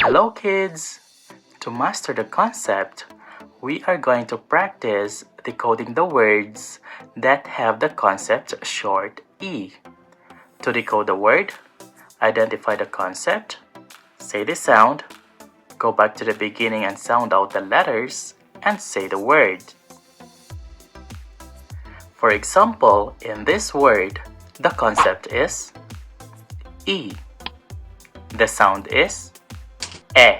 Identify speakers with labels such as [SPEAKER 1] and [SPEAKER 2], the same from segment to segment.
[SPEAKER 1] Hello kids! To master the concept, we are going to practice decoding the words that have the concept short E. To decode the word, identify the concept, say the sound, go back to the beginning and sound out the letters, and say the word. For example, in this word, the concept is E. The sound is E.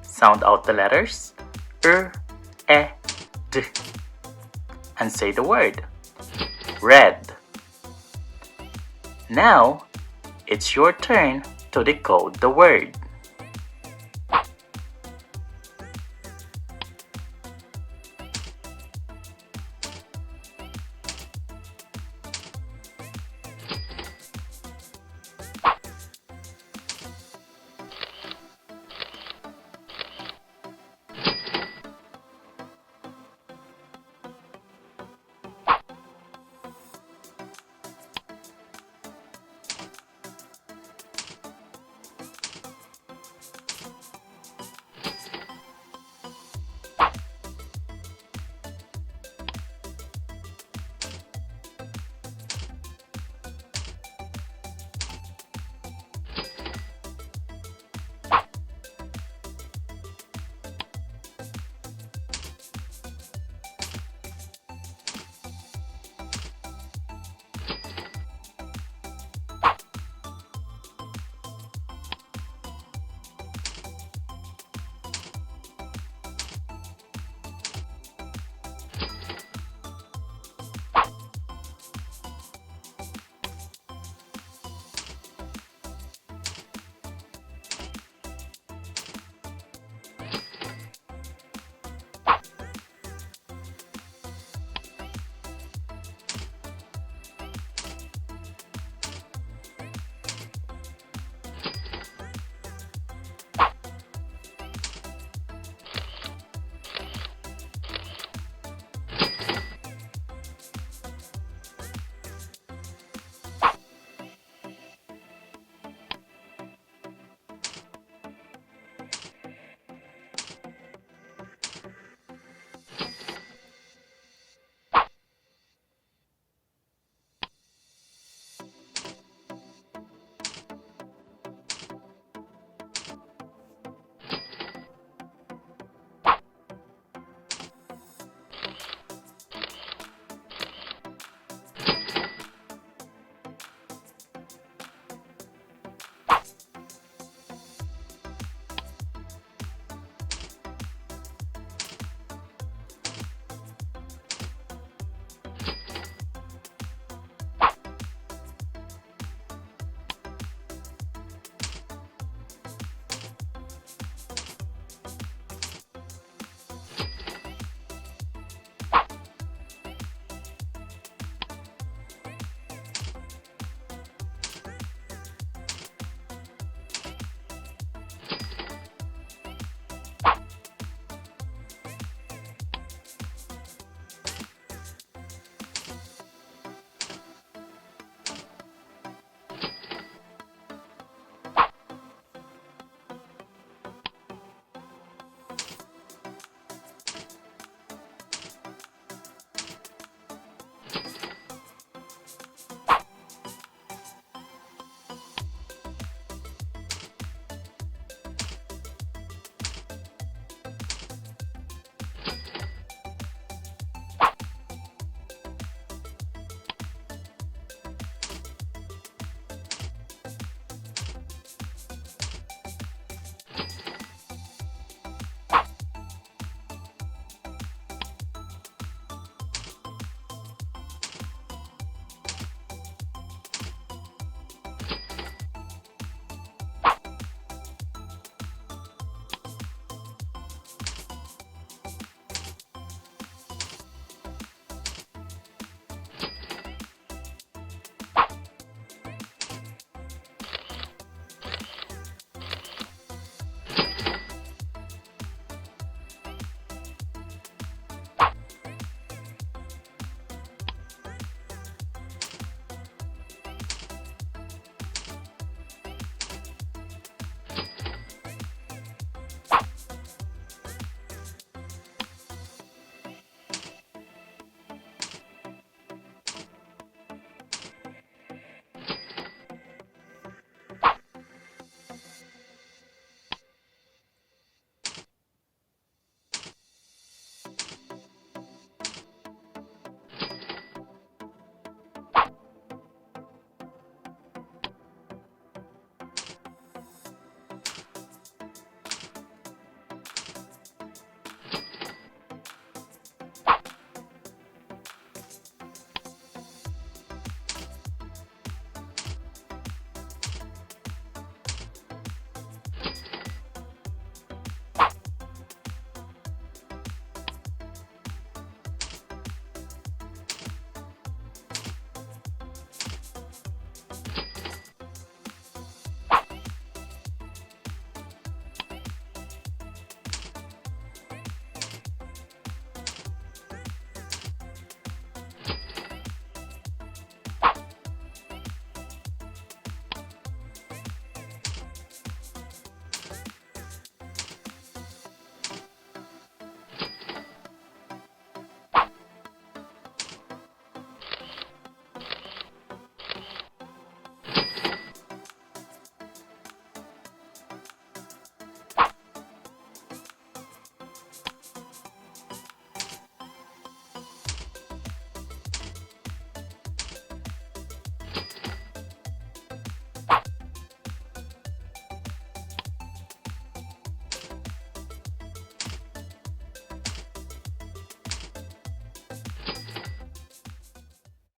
[SPEAKER 1] Sound out the letters E, D, and say the word red. Now, it's your turn to decode the word.